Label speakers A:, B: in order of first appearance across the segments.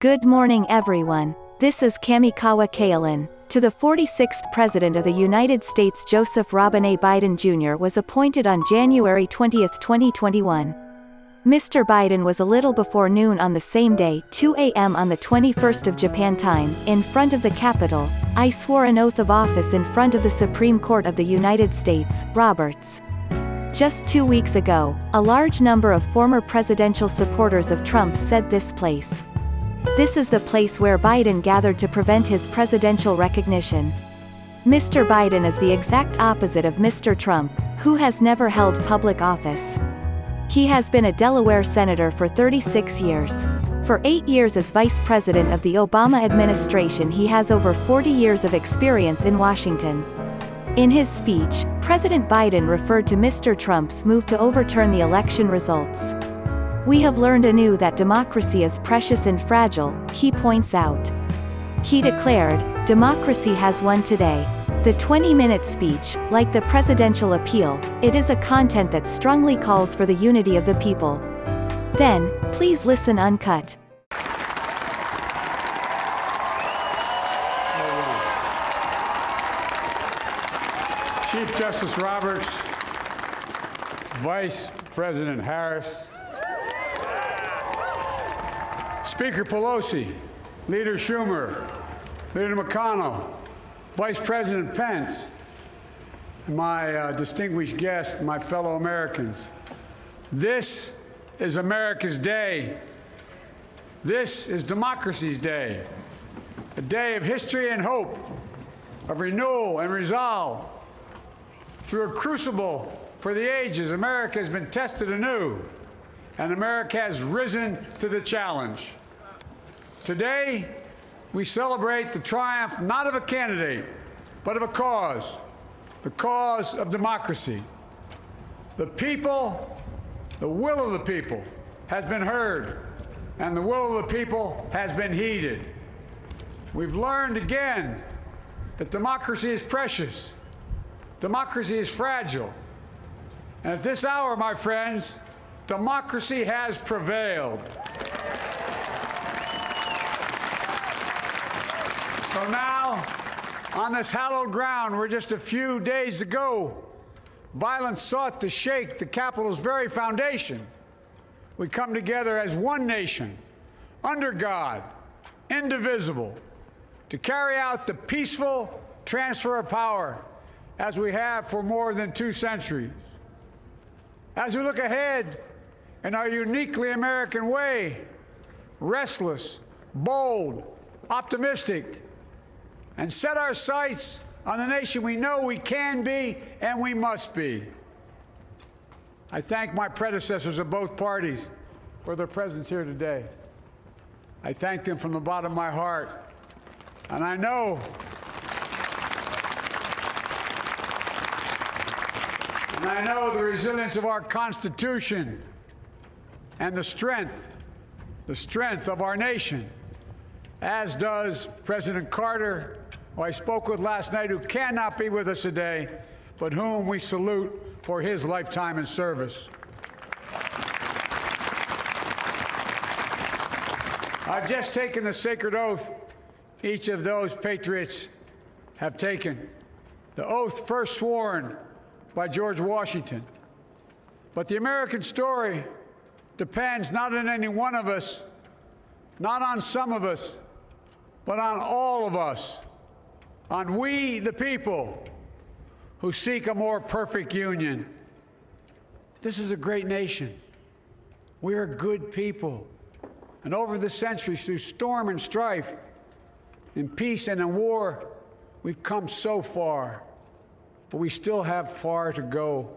A: Good morning everyone. This is Kamikawa Kaelin. To the 46th President of the United States Joseph Robin A. Biden Jr. was appointed on January 20, 2021. Mr. Biden was a little before noon on the same day, 2 a.m. on the 21st of Japan time, in front of the Capitol. I swore an oath of office in front of the Supreme Court of the United States, Roberts. Just 2 weeks ago, a large number of former presidential supporters of Trump said this place. This is the place where Biden gathered to prevent his presidential recognition. Mr. Biden is the exact opposite of Mr. Trump, who has never held public office. He has been a Delaware senator for 36 years. For 8 years as vice president of the Obama administration, he has over 40 years of experience in Washington. In his speech, President Biden referred to Mr. Trump's move to overturn the election results. "We have learned anew that democracy is precious and fragile," he points out. He declared, "Democracy has won today." The 20-minute speech, like the presidential appeal, it is a content that strongly calls for the unity of the people. Then, please listen uncut.
B: Chief Justice Roberts, Vice President Harris, Speaker Pelosi, Leader Schumer, Leader McConnell, Vice President Pence, and my distinguished guests, my fellow Americans. This is America's day. This is democracy's day, a day of history and hope, of renewal and resolve. Through a crucible for the ages, America has been tested anew, and America has risen to the challenge. Today, we celebrate the triumph not of a candidate, but of a cause, the cause of democracy. The people, the will of the people has been heard, and the will of the people has been heeded. We've learned again that democracy is precious, democracy is fragile, and at this hour, my friends, democracy has prevailed. So now, on this hallowed ground where just a few days ago, violence sought to shake the Capitol's very foundation, we come together as one nation, under God, indivisible, to carry out the peaceful transfer of power as we have for more than 2 centuries. As we look ahead in our uniquely American way, restless, bold, optimistic, and set our sights on the nation we know we can be and we must be. I thank my predecessors of both parties for their presence here today. I thank them from the bottom of my heart, and I know the resilience of our Constitution and the strength of our nation, as does President Carter, who I spoke with last night, who cannot be with us today, but whom we salute for his lifetime in service. I've just taken the sacred oath each of those patriots have taken, the oath first sworn by George Washington. But the American story depends not on any one of us, not on some of us, but on all of us, on we, the people, who seek a more perfect union. This is a great nation. We are good people. And over the centuries, through storm and strife, in peace and in war, we've come so far. But we still have far to go.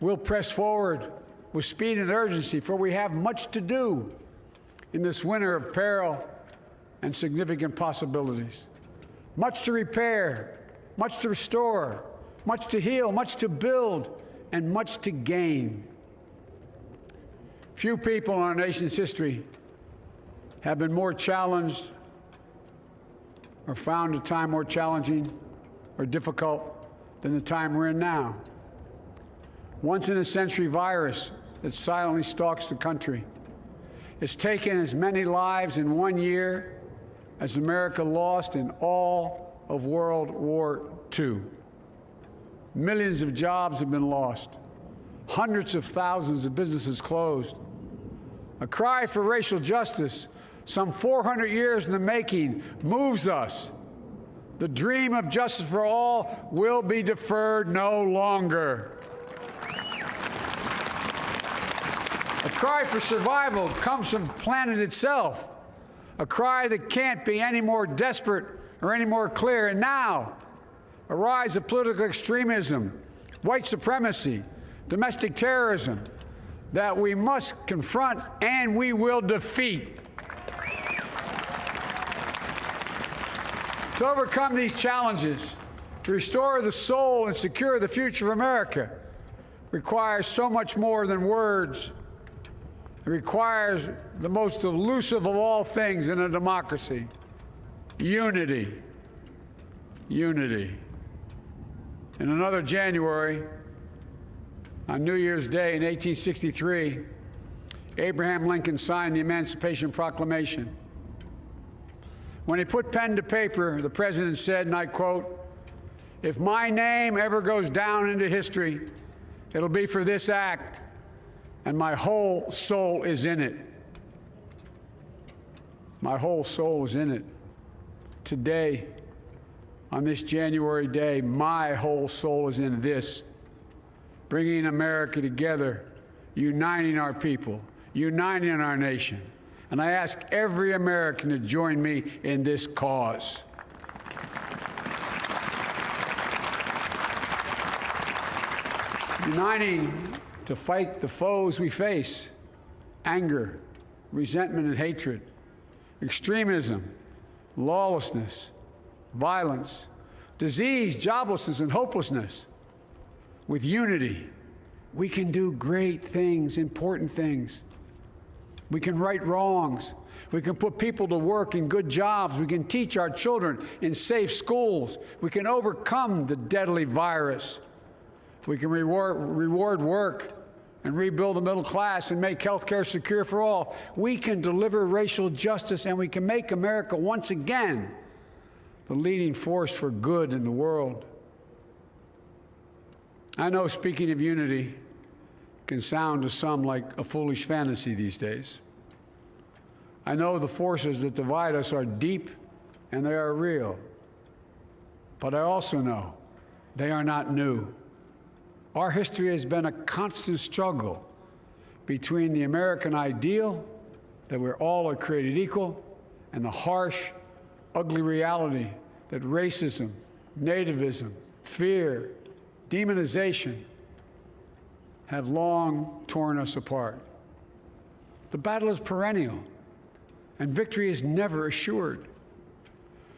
B: We'll press forward with speed and urgency, for we have much to do in this winter of peril and significant possibilities. Much to repair, much to restore, much to heal, much to build, and much to gain. Few people in our nation's history have been more challenged or found a time more challenging or difficult than the time we're in now. Once-in-a-century virus that silently stalks the country has taken as many lives in 1 year as America lost in all of World War II. Millions of jobs have been lost. Hundreds of thousands of businesses closed. A cry for racial justice, some 400 years in the making, moves us. The dream of justice for all will be deferred no longer. A cry for survival comes from the planet itself, a cry that can't be any more desperate or any more clear. And now, a rise of political extremism, white supremacy, domestic terrorism that we must confront and we will defeat. To overcome these challenges, to restore the soul and secure the future of America, requires so much more than words. It requires the most elusive of all things in a democracy: unity. Unity. In another January, on New Year's Day in 1863, Abraham Lincoln signed the Emancipation Proclamation. When he put pen to paper, the president said, and I quote, "If my name ever goes down into history, it'll be for this act, and my whole soul is in it." My whole soul is in it. Today, on this January day, my whole soul is in this, bringing America together, uniting our people, uniting our nation. And I ask every American to join me in this cause. Uniting to fight the foes we face: anger, resentment and hatred, extremism, lawlessness, violence, disease, joblessness, and hopelessness. With unity, we can do great things, important things. We can right wrongs. We can put people to work in good jobs. We can teach our children in safe schools. We can overcome the deadly virus. We can reward work and rebuild the middle class and make health care secure for all. We can deliver racial justice, and we can make America once again the leading force for good in the world. I know speaking of unity can sound to some like a foolish fantasy these days. I know the forces that divide us are deep and they are real. But I also know they are not new. Our history has been a constant struggle between the American ideal that we're all are created equal and the harsh, ugly reality that racism, nativism, fear, demonization have long torn us apart. The battle is perennial, and victory is never assured.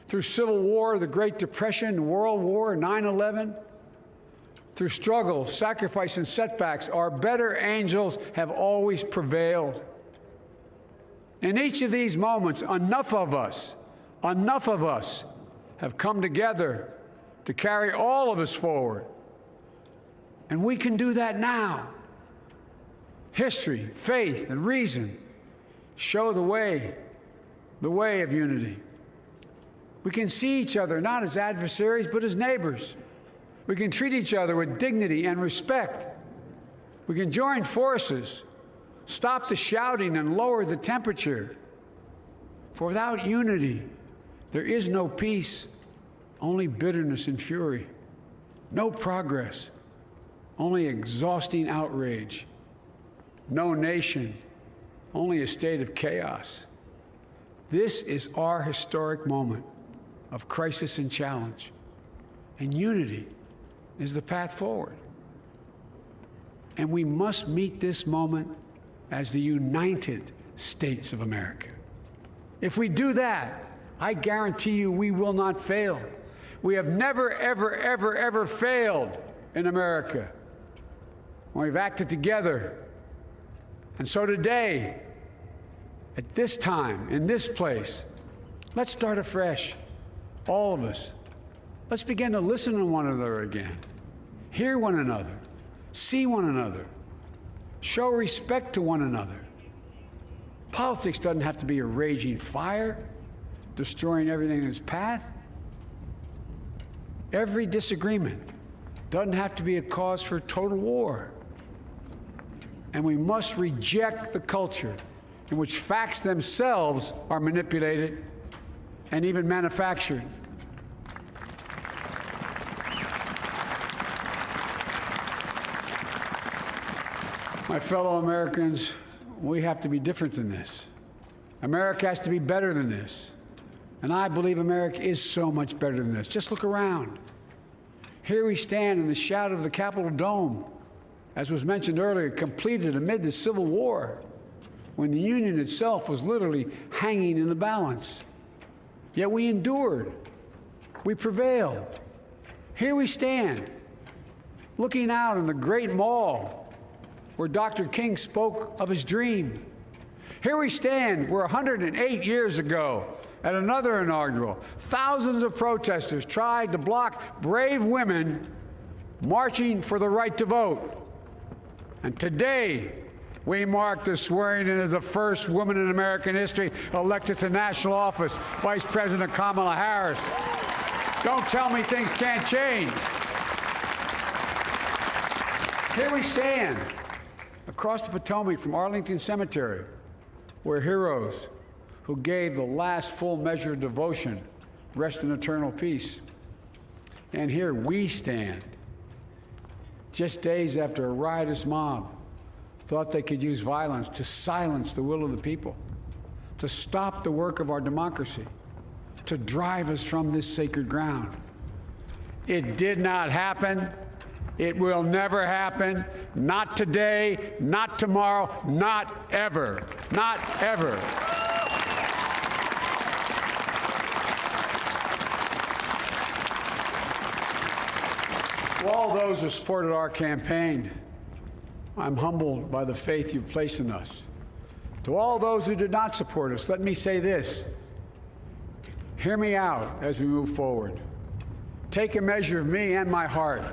B: Through Civil War, the Great Depression, World War, 9/11, through struggle, sacrifice, and setbacks, our better angels have always prevailed. In each of these moments, enough of us have come together to carry all of us forward. And we can do that now. History, faith, and reason show the way of unity. We can see each other not as adversaries, but as neighbors. We can treat each other with dignity and respect. We can join forces, stop the shouting, and lower the temperature. For without unity, there is no peace, only bitterness and fury. No progress, only exhausting outrage. No nation, only a state of chaos. This is our historic moment of crisis and challenge, and unity is the path forward. And we must meet this moment as the United States of America. If we do that, I guarantee you we will not fail. We have never, ever, ever, ever failed in America when we've acted together. And so today, at this time, in this place, let's start afresh, all of us. Let's begin to listen to one another again, hear one another, see one another, show respect to one another, Politics doesn't have to be a raging fire, destroying everything in its path. Every disagreement doesn't have to be a cause for total war. And we must reject the culture in which facts themselves are manipulated and even manufactured. My fellow Americans, we have to be different than this. America has to be better than this. And I believe America is so much better than this. Just look around. Here we stand in the shadow of the Capitol Dome, as was mentioned earlier, completed amid the Civil War, when the Union itself was literally hanging in the balance. Yet we endured. We prevailed. Here we stand, looking out on the great mall where Dr. King spoke of his dream. Here we stand where 108 years ago, at another inaugural, thousands of protesters tried to block brave women marching for the right to vote. And today, we mark the swearing in of the first woman in American history elected to national office, Vice President Kamala Harris. Don't tell me things can't change. Here we stand across the Potomac from Arlington Cemetery, where heroes who gave the last full measure of devotion rest in eternal peace. And here we stand, just days after a riotous mob thought they could use violence to silence the will of the people, to stop the work of our democracy, to drive us from this sacred ground. It did not happen. It will never happen. Not today, not tomorrow, not ever. Not ever. To all those who supported our campaign, I'm humbled by the faith you've placed in us. To all those who did not support us, let me say this. Hear me out as we move forward. Take a measure of me and my heart.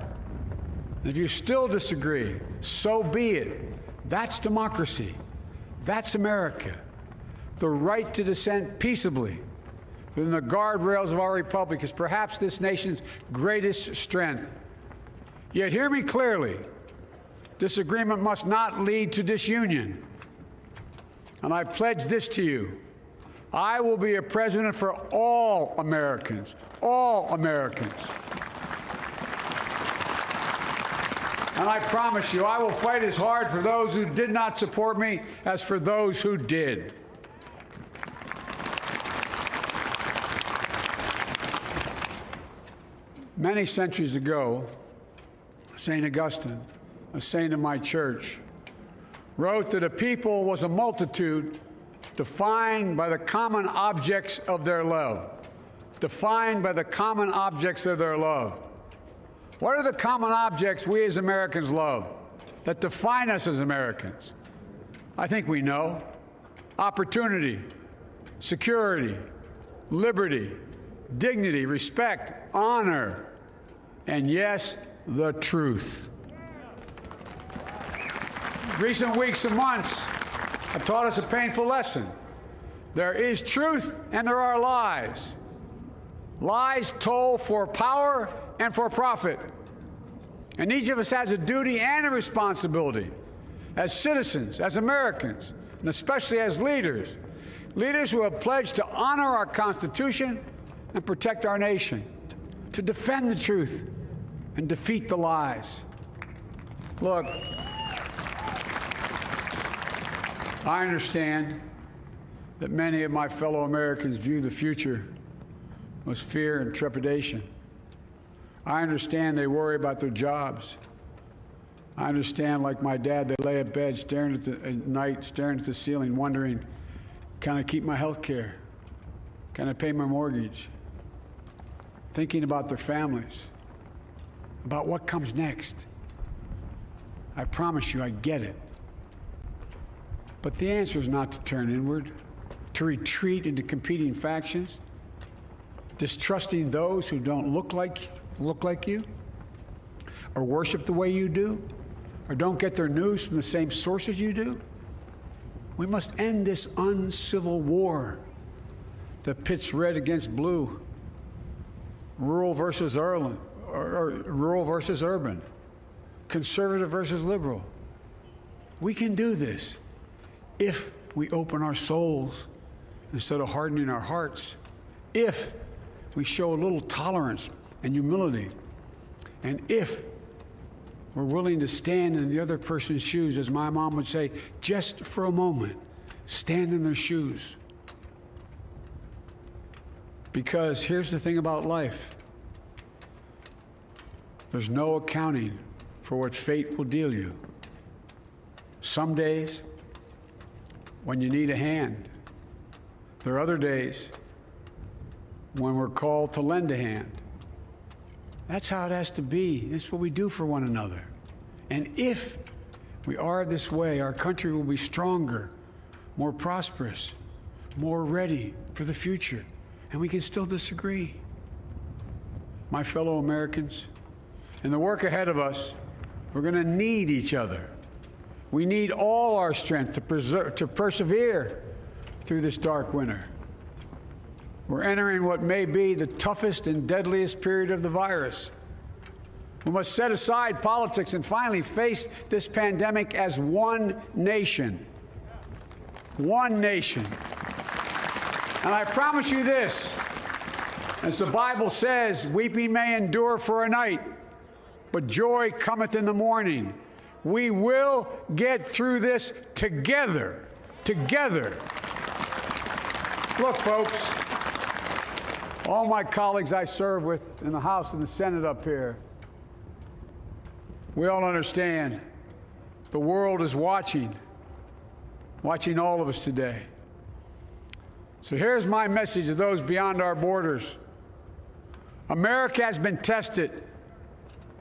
B: And if you still disagree, so be it. That's democracy. That's America. The right to dissent peaceably within the guardrails of our republic is perhaps this nation's greatest strength. Yet hear me clearly. Disagreement must not lead to disunion. And I pledge this to you. I will be a president for all Americans. All Americans. And I promise you, I will fight as hard for those who did not support me as for those who did. Many centuries ago, St. Augustine, a saint of my church, wrote that a people was a multitude defined by the common objects of their love. Defined by the common objects of their love. What are the common objects we as Americans love that define us as Americans? I think we know. Opportunity, security, liberty, dignity, respect, honor, and yes, the truth. Recent weeks and months have taught us a painful lesson. There is truth and there are lies. Lies told for power and for profit. And each of us has a duty and a responsibility as citizens, as Americans, and especially as leaders. Leaders who have pledged to honor our Constitution and protect our nation, to defend the truth and defeat the lies. Look, I understand that many of my fellow Americans view the future with fear and trepidation. I understand they worry about their jobs. I understand, like my dad, they lay at bed at night, staring at the ceiling, wondering, can I keep my health care? Can I pay my mortgage? Thinking about their families, about what comes next. I promise you, I get it. But the answer is not to turn inward, to retreat into competing factions, distrusting those who don't look like you, or worship the way you do, or don't get their news from the same sources you do. We must end this uncivil war that pits red against blue, rural versus urban, conservative versus liberal. We can do this if we open our souls instead of hardening our hearts, if we show a little tolerance and humility, and if we're willing to stand in the other person's shoes, as my mom would say, just for a moment, stand in their shoes. Because here's the thing about life. There's no accounting for what fate will deal you. Some days, when you need a hand. There are other days when we're called to lend a hand. That's how it has to be. That's what we do for one another. And if we are this way, our country will be stronger, more prosperous, more ready for the future. And we can still disagree. My fellow Americans, in the work ahead of us, we're going to need each other. We need all our strength to persevere through this dark winter. We're entering what may be the toughest and deadliest period of the virus. We must set aside politics and finally face this pandemic as one nation. One nation. And I promise you this, as the Bible says, weeping may endure for a night, but joy cometh in the morning. We will get through this together. Together. Look, folks, all my colleagues I serve with in the House and the Senate up here, we all understand the world is watching all of us today. So here's my message to those beyond our borders. America has been tested,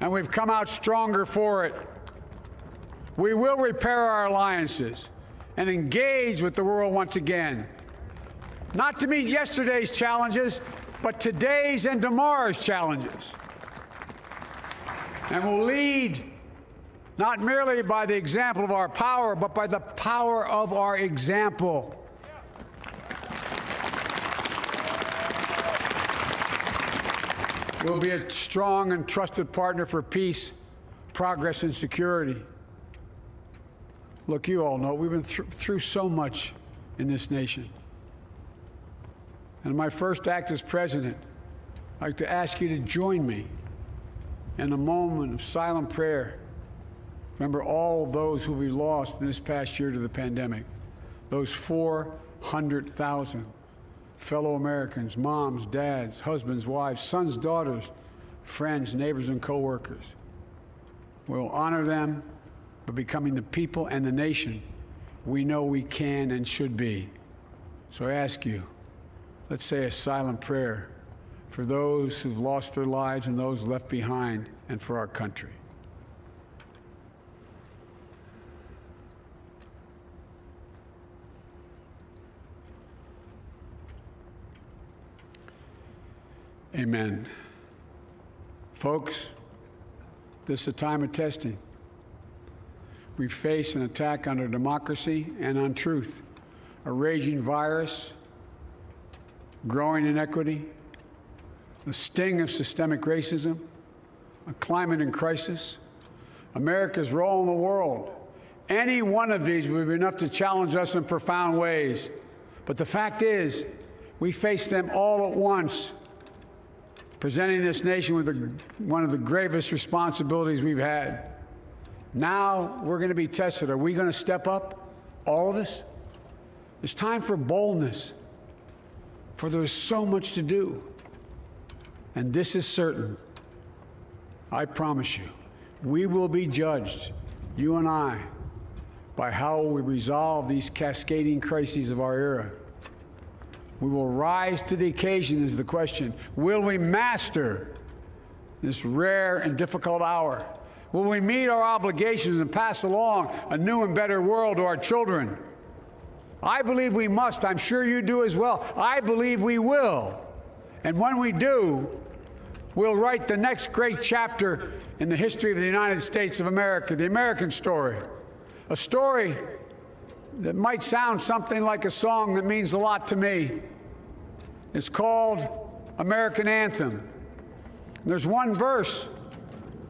B: and we've come out stronger for it. We will repair our alliances and engage with the world once again, not to meet yesterday's challenges, but today's and tomorrow's challenges. And we'll lead not merely by the example of our power, but by the power of our example. We'll be a strong and trusted partner for peace, progress, and security. Look, you all know we've been through so much in this nation. And my first act as president, I'd like to ask you to join me in a moment of silent prayer. Remember all those who we lost in this past year to the pandemic. Those 400,000 fellow Americans, moms, dads, husbands, wives, sons, daughters, friends, neighbors, and co-workers. We'll honor them by becoming the people and the nation we know we can and should be. So I ask you, let's say a silent prayer for those who've lost their lives and those left behind, and for our country. Amen. Folks, this is a time of testing. We face an attack on our democracy and on truth, a raging virus, growing inequity, the sting of systemic racism, a climate in crisis, America's role in the world. Any one of these would be enough to challenge us in profound ways. But the fact is, we face them all at once, presenting this nation with one of the gravest responsibilities we've had. Now we're going to be tested. Are we going to step up, all of us? It's time for boldness, for there's so much to do. And this is certain. I promise you, we will be judged, you and I, by how we resolve these cascading crises of our era. We will rise to the occasion is the question. Will we master this rare and difficult hour? Will we meet our obligations and pass along a new and better world to our children? I believe we must. I'm sure you do as well. I believe we will. And when we do, we'll write the next great chapter in the history of the United States of America, the American story. A story that might sound something like a song that means a lot to me. It's called American Anthem. There's one verse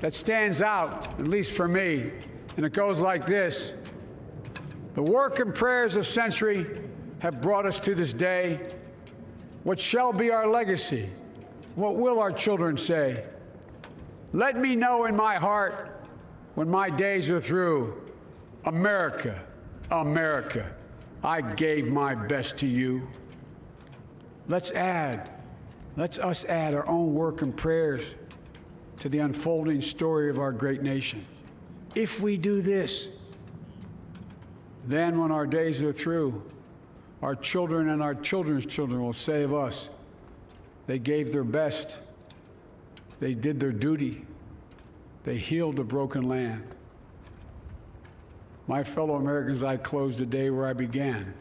B: that stands out, at least for me, and it goes like this. The work and prayers of century have brought us to this day. What shall be our legacy? What will our children say? Let me know in my heart when my days are through. America, America, I gave my best to you. Let's us add our own work and prayers to the unfolding story of our great nation. If we do this, then when our days are through, our children and our children's children will say of us, they gave their best, they did their duty, they healed a broken land. My fellow Americans, I close the day where I began,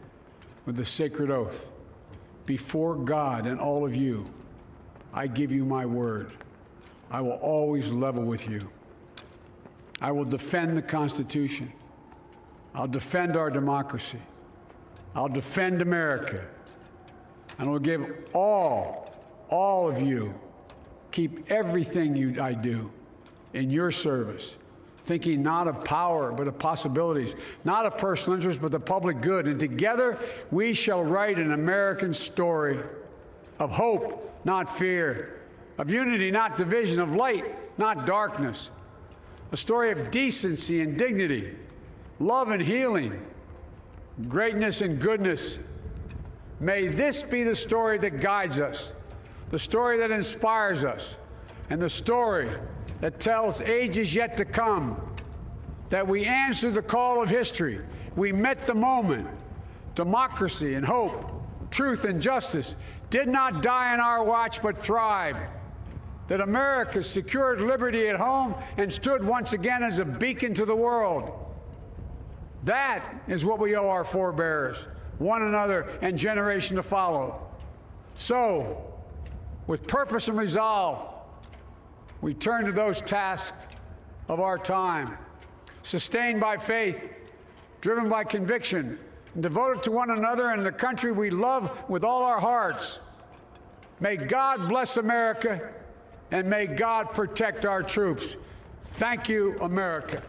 B: with the sacred oath. Before God and all of you, I give you my word. I will always level with you. I will defend the Constitution. I'll defend our democracy. I'll defend America. And I'll give all of you, keep everything I do in your service, thinking not of power, but of possibilities, not of personal interest, but the public good. And together, we shall write an American story of hope, not fear, of unity, not division, of light, not darkness, a story of decency and dignity, love and healing, greatness and goodness. May this be the story that guides us, the story that inspires us, and the story that tells ages yet to come that we answered the call of history. We met the moment. Democracy and hope, truth and justice did not die on our watch but thrived. That America secured liberty at home and stood once again as a beacon to the world. That is what we owe our forebears, one another, and generation to follow. So, with purpose and resolve, we turn to those tasks of our time, sustained by faith, driven by conviction, and devoted to one another and the country we love with all our hearts. May God bless America, and may God protect our troops. Thank you, America.